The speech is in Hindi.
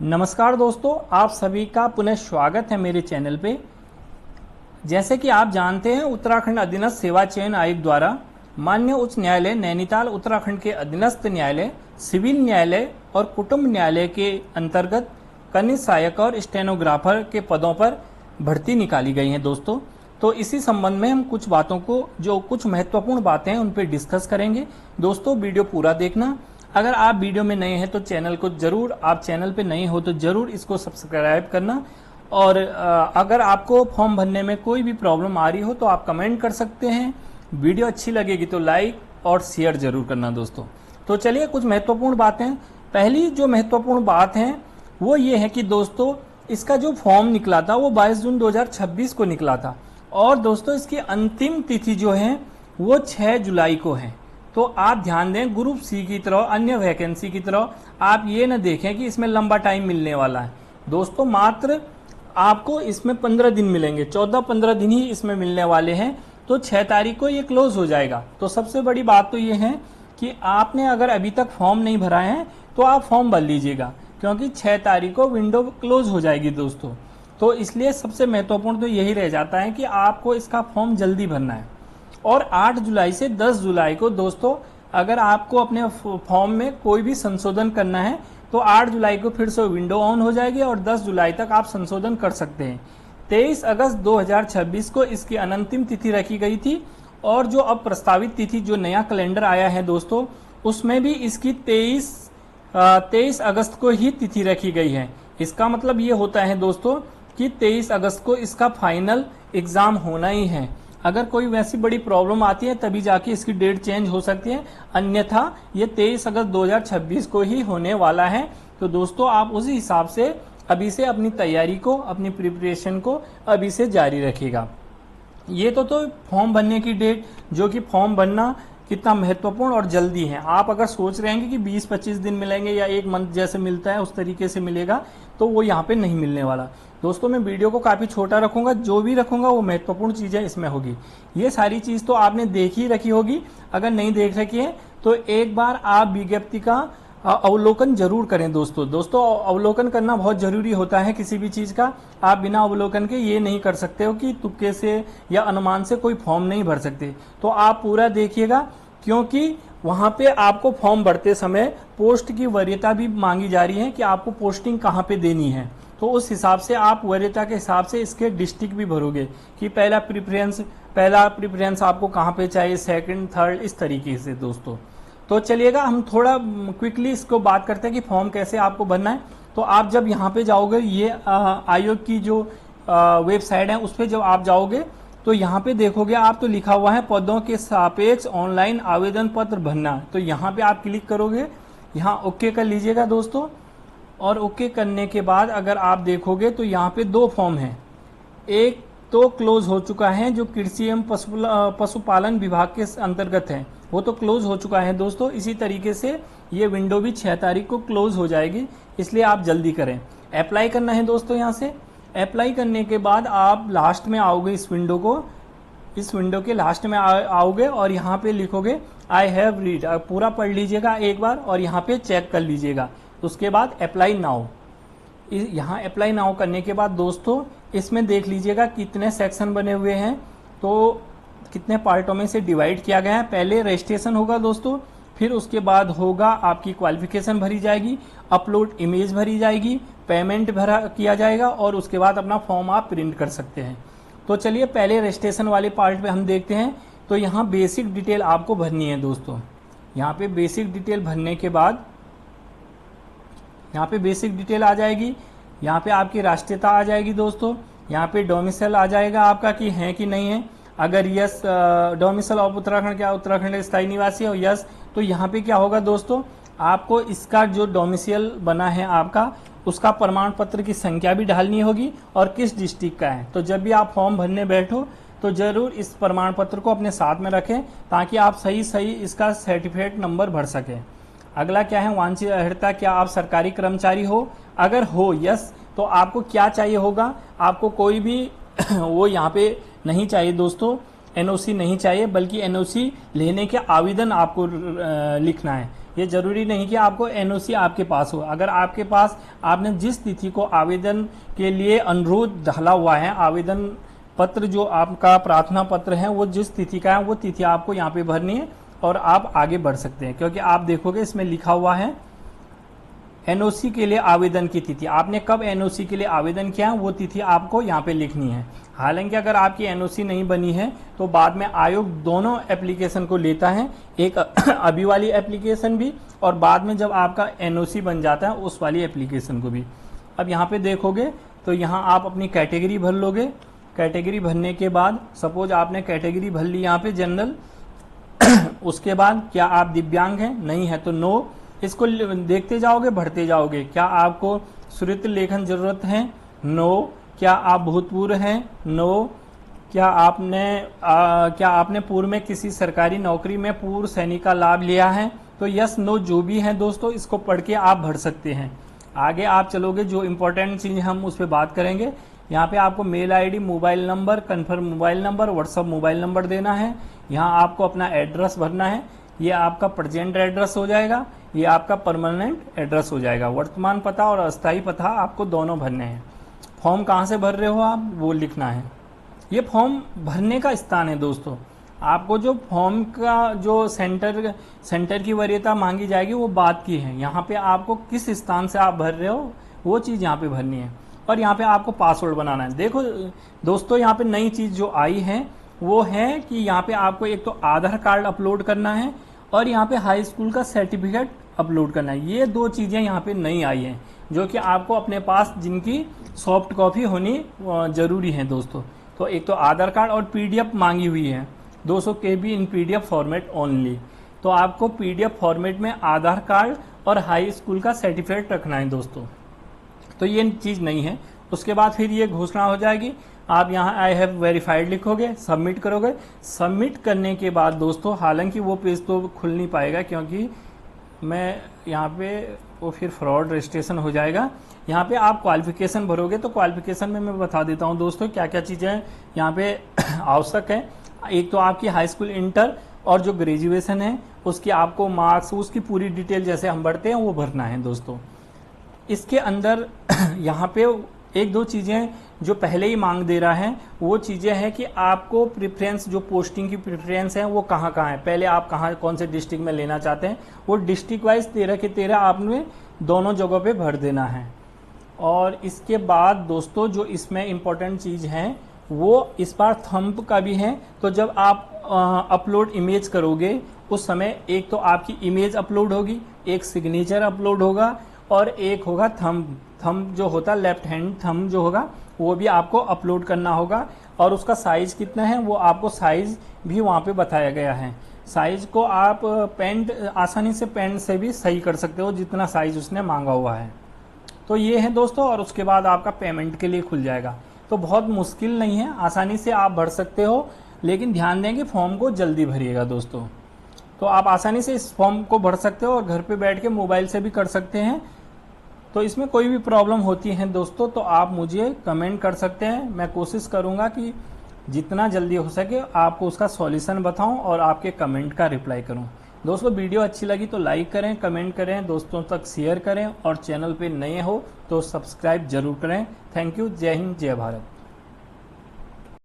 नमस्कार दोस्तों, आप सभी का पुनः स्वागत है मेरे चैनल पे। जैसे कि आप जानते हैं, उत्तराखंड अधीनस्थ सेवा चयन आयोग द्वारा माननीय उच्च न्यायालय नैनीताल उत्तराखंड के अधीनस्थ न्यायालय, सिविल न्यायालय और कुटुंब न्यायालय के अंतर्गत कनिष्ठ सहायक और स्टेनोग्राफर के पदों पर भर्ती निकाली गई है दोस्तों। तो इसी संबंध में हम कुछ बातों को, जो कुछ महत्वपूर्ण बातें हैं, उन पर डिस्कस करेंगे। दोस्तों वीडियो पूरा देखना। अगर आप वीडियो में नए हैं तो चैनल को जरूर, आप चैनल पे नए हो तो जरूर इसको सब्सक्राइब करना। और अगर आपको फॉर्म भरने में कोई भी प्रॉब्लम आ रही हो तो आप कमेंट कर सकते हैं। वीडियो अच्छी लगेगी तो लाइक और शेयर जरूर करना दोस्तों। तो चलिए कुछ महत्वपूर्ण बातें। पहली जो महत्वपूर्ण बात है वो ये है कि दोस्तों, इसका जो फॉर्म निकला था वो 22 जून 2026 को निकला था। और दोस्तों इसकी अंतिम तिथि जो है वो 6 जुलाई को है। तो आप ध्यान दें, ग्रुप सी की तरह, अन्य वैकेंसी की तरह आप ये न देखें कि इसमें लंबा टाइम मिलने वाला है। दोस्तों मात्र आपको इसमें 15 दिन मिलेंगे, 14-15 दिन ही इसमें मिलने वाले हैं। तो 6 तारीख को ये क्लोज हो जाएगा। तो सबसे बड़ी बात तो ये है कि आपने अगर अभी तक फॉर्म नहीं भरा है तो आप फॉर्म भर लीजिएगा, क्योंकि 6 तारीख को विंडो क्लोज हो जाएगी दोस्तों। तो इसलिए सबसे महत्वपूर्ण तो यही रह जाता है कि आपको इसका फॉर्म जल्दी भरना है। और 8 जुलाई से 10 जुलाई को दोस्तों, अगर आपको अपने फॉर्म में कोई भी संशोधन करना है तो 8 जुलाई को फिर से विंडो ऑन हो जाएगी और 10 जुलाई तक आप संशोधन कर सकते हैं। 23 अगस्त 2026 को इसकी अंतिम तिथि रखी गई थी। और जो अब प्रस्तावित तिथि, जो नया कैलेंडर आया है दोस्तों, उसमें भी इसकी 23 अगस्त को ही तिथि रखी गई है। इसका मतलब ये होता है दोस्तों कि 23 अगस्त को इसका फाइनल एग्जाम होना ही है। अगर कोई वैसी बड़ी प्रॉब्लम आती है तभी जाके इसकी डेट चेंज हो सकती है, अन्यथा ये 23 अगस्त 2026 को ही होने वाला है। तो दोस्तों आप उसी हिसाब से अभी से अपनी तैयारी को, अपनी प्रिपरेशन को अभी से जारी रखिएगा। ये तो फॉर्म भरने की डेट, जो कि फॉर्म भरना कितना महत्वपूर्ण और जल्दी है। आप अगर सोच रहे हैं कि 20-25 दिन मिलेंगे या एक मंथ जैसे मिलता है उस तरीके से मिलेगा, तो वो यहाँ पे नहीं मिलने वाला दोस्तों। मैं वीडियो को काफ़ी छोटा रखूंगा, जो भी रखूंगा वो महत्वपूर्ण चीज़ें इसमें होगी। ये सारी चीज़ तो आपने देख ही रखी होगी। अगर नहीं देख रखी है तो एक बार आप विज्ञप्ति का अवलोकन जरूर करें दोस्तों। अवलोकन करना बहुत जरूरी होता है किसी भी चीज़ का। आप बिना अवलोकन के ये नहीं कर सकते हो कि तुक्के से या अनुमान से कोई फॉर्म नहीं भर सकते। तो आप पूरा देखिएगा, क्योंकि वहाँ पे आपको फॉर्म भरते समय पोस्ट की वरीयता भी मांगी जा रही है कि आपको पोस्टिंग कहाँ पे देनी है। तो उस हिसाब से आप वरीयता के हिसाब से इसके डिस्ट्रिक्ट भी भरोगे कि पहला प्रेफरेंस आपको कहाँ पे चाहिए, सेकंड, थर्ड, इस तरीके से दोस्तों। तो चलिएगा हम थोड़ा क्विकली इसको बात करते हैं कि फॉर्म कैसे आपको भरना है। तो आप जब यहाँ पे जाओगे, ये आयोग की जो वेबसाइट है उस पर जब आप जाओगे तो यहाँ पे देखोगे आप, तो लिखा हुआ है पदों के सापेक्ष ऑनलाइन आवेदन पत्र भरना। तो यहाँ पे आप क्लिक करोगे, यहाँ ओके कर लीजिएगा दोस्तों। और ओके करने के बाद अगर आप देखोगे तो यहाँ पे 2 फॉर्म हैं। एक तो क्लोज हो चुका है, जो कृषि एवं पशुपालन विभाग के अंतर्गत है, वो तो क्लोज हो चुका है दोस्तों। इसी तरीके से ये विंडो भी 6 तारीख को क्लोज हो जाएगी, इसलिए आप जल्दी करें। अप्लाई करना है दोस्तों। यहाँ से अप्लाई करने के बाद आप लास्ट में आओगे, इस विंडो के लास्ट में आओगे और यहाँ पे लिखोगे आई हैव रीड। पूरा पढ़ लीजिएगा एक बार और यहाँ पे चेक कर लीजिएगा। उसके बाद अप्लाई नाउ। यहाँ अप्लाई नाउ करने के बाद दोस्तों इसमें देख लीजिएगा कितने सेक्शन बने हुए हैं, तो कितने पार्टों में से डिवाइड किया गया है। पहले रजिस्ट्रेशन होगा दोस्तों, फिर उसके बाद होगा आपकी क्वालिफिकेशन भरी जाएगी, अपलोड इमेज भरी जाएगी, पेमेंट भरा किया जाएगा और उसके बाद अपना फॉर्म आप प्रिंट कर सकते हैं। तो चलिए पहले रजिस्ट्रेशन वाले पार्ट पे हम देखते हैं। तो यहाँ बेसिक डिटेल आपको भरनी है दोस्तों। यहाँ पे बेसिक डिटेल भरने के बाद यहाँ पे बेसिक डिटेल आ जाएगी। यहाँ पे आपकी राष्ट्रीयता आ जाएगी दोस्तों। यहाँ पे डोमिसाइल आ जाएगा आपका कि है कि नहीं है। अगर यस, डोमिसाइल ऑफ उत्तराखंड, क्या उत्तराखंड स्थायी निवासी हो, यस, तो यहाँ पे क्या होगा दोस्तों, आपको इसका जो डोमिसाइल बना है आपका, उसका प्रमाण पत्र की संख्या भी डालनी होगी और किस डिस्ट्रिक्ट का है। तो जब भी आप फॉर्म भरने बैठो तो जरूर इस प्रमाण पत्र को अपने साथ में रखें, ताकि आप सही इसका सर्टिफिकेट नंबर भर सकें। अगला क्या है, वांछित अर्हता, क्या आप सरकारी कर्मचारी हो। अगर हो यस, तो आपको क्या चाहिए होगा, आपको कोई भी वो यहाँ पे नहीं चाहिए दोस्तों, एनओसी नहीं चाहिए, बल्कि एनओसी लेने के आवेदन आपको लिखना है। ये जरूरी नहीं कि आपको एनओसी आपके पास हो। अगर आपके पास आपने जिस तिथि को आवेदन के लिए अनुरोध डाला हुआ है, आवेदन पत्र जो आपका प्रार्थना पत्र है वो जिस तिथि का है वो तिथि आपको यहाँ पे भरनी है और आप आगे बढ़ सकते हैं। क्योंकि आप देखोगे इसमें लिखा हुआ है एनओसी के लिए आवेदन की तिथि, आपने कब एनओसी के लिए आवेदन किया है वो तिथि आपको यहाँ पे लिखनी है। हालांकि अगर आपकी एनओसी नहीं बनी है तो बाद में आयोग दोनों एप्लीकेशन को लेता है, एक अभी वाली एप्लीकेशन भी और बाद में जब आपका एनओसी बन जाता है उस वाली एप्लीकेशन को भी। अब यहाँ पे देखोगे तो यहाँ आप अपनी कैटेगरी भर लोगे। कैटेगरी भरने के बाद सपोज आपने कैटेगरी भर ली यहाँ पे जनरल, उसके बाद क्या आप दिव्यांग हैं, नहीं है तो नो। इसको देखते जाओगे बढ़ते जाओगे। क्या आपको श्रुत लेखन जरूरत है, नो। क्या आप भूतपूर्व हैं, नो। क्या आपने पूर्व में किसी सरकारी नौकरी में पूर्व सैनिक का लाभ लिया है, तो यस नो जो भी है दोस्तों इसको पढ़ के आप भर सकते हैं। आगे आप चलोगे जो इम्पोर्टेंट चीज हम उस पर बात करेंगे। यहाँ पे आपको mail ID, mobile number, confirm mobile number, WhatsApp mobile number देना है। यहाँ आपको अपना एड्रेस भरना है, ये आपका प्रेजेंट एड्रेस हो जाएगा, ये आपका परमानेंट एड्रेस हो जाएगा। वर्तमान पता और अस्थायी पता आपको दोनों भरने हैं। फॉर्म कहाँ से भर रहे हो आप वो लिखना है। ये फॉर्म भरने का स्थान है दोस्तों। आपको जो फॉर्म का जो सेंटर की वरीयता मांगी जाएगी वो बात की है। यहाँ पे आपको किस स्थान से आप भर रहे हो वो चीज़ यहाँ पे भरनी है और यहाँ पे आपको पासवर्ड बनाना है। देखो दोस्तों यहाँ पे नई चीज़ जो आई है वो है कि यहाँ पे आपको एक तो आधार कार्ड अपलोड करना है और यहाँ पे हाई स्कूल का सर्टिफिकेट अपलोड करना है। ये दो चीज़ें यहाँ पे नई आई हैं जो कि आपको अपने पास जिनकी सॉफ्ट कॉपी होनी जरूरी है दोस्तों। तो एक तो आधार कार्ड और पीडीएफ मांगी हुई है 200 KB इन पीडीएफ फॉर्मेट ओनली। तो आपको पीडीएफ फॉर्मेट में आधार कार्ड और हाई स्कूल का सर्टिफिकेट रखना है दोस्तों। तो ये चीज़ नहीं है। उसके बाद फिर ये घोषणा हो जाएगी, आप यहाँ आई हैव वेरीफाइड लिखोगे, सबमिट करोगे। सबमिट करने के बाद दोस्तों हालांकि वो पेज तो खुल नहीं पाएगा क्योंकि मैं यहाँ पे वो फिर फ्रॉड रजिस्ट्रेशन हो जाएगा। यहाँ पे आप क्वालिफिकेशन भरोगे तो क्वालिफिकेशन में मैं बता देता हूँ दोस्तों क्या क्या चीज़ें यहाँ पे आवश्यक है। एक तो आपकी हाई स्कूल इंटर और जो ग्रेजुएशन है उसकी आपको मार्क्स, उसकी पूरी डिटेल जैसे हम भरते हैं वो भरना है दोस्तों। इसके अंदर यहाँ पे एक दो चीज़ें जो पहले ही मांग दे रहा है वो चीज़ें हैं कि आपको प्रेफरेंस, जो पोस्टिंग की प्रेफरेंस है वो कहाँ कहाँ है, पहले आप कहाँ कौन से डिस्ट्रिक्ट में लेना चाहते हैं वो डिस्ट्रिक्ट वाइज 13 के 13 आपने दोनों जगहों पे भर देना है। और इसके बाद दोस्तों जो इसमें इम्पोर्टेंट चीज़ है वो इस बार थंब का भी है। तो जब आप अपलोड इमेज करोगे उस समय एक तो आपकी इमेज अपलोड होगी, एक सिग्नेचर अपलोड होगा और एक होगा थंब। थंब जो होता है लेफ्ट हैंड थंब जो होगा वो भी आपको अपलोड करना होगा और उसका साइज कितना है वो आपको साइज भी वहाँ पे बताया गया है। साइज को आप पेंट आसानी से पेंट से भी सही कर सकते हो जितना साइज उसने मांगा हुआ है। तो ये है दोस्तों और उसके बाद आपका पेमेंट के लिए खुल जाएगा। तो बहुत मुश्किल नहीं है, आसानी से आप भर सकते हो, लेकिन ध्यान दें कि फॉर्म को जल्दी भरिएगा दोस्तों। तो आप आसानी से इस फॉर्म को भर सकते हो और घर पे बैठ के मोबाइल से भी कर सकते हैं। तो इसमें कोई भी प्रॉब्लम होती है दोस्तों तो आप मुझे कमेंट कर सकते हैं। मैं कोशिश करूंगा कि जितना जल्दी हो सके आपको उसका सॉल्यूशन बताऊं और आपके कमेंट का रिप्लाई करूं। दोस्तों वीडियो अच्छी लगी तो लाइक करें, कमेंट करें, दोस्तों तक शेयर करें और चैनल पे नए हो तो सब्सक्राइब जरूर करें। Thank you. जय हिंद, जय भारत।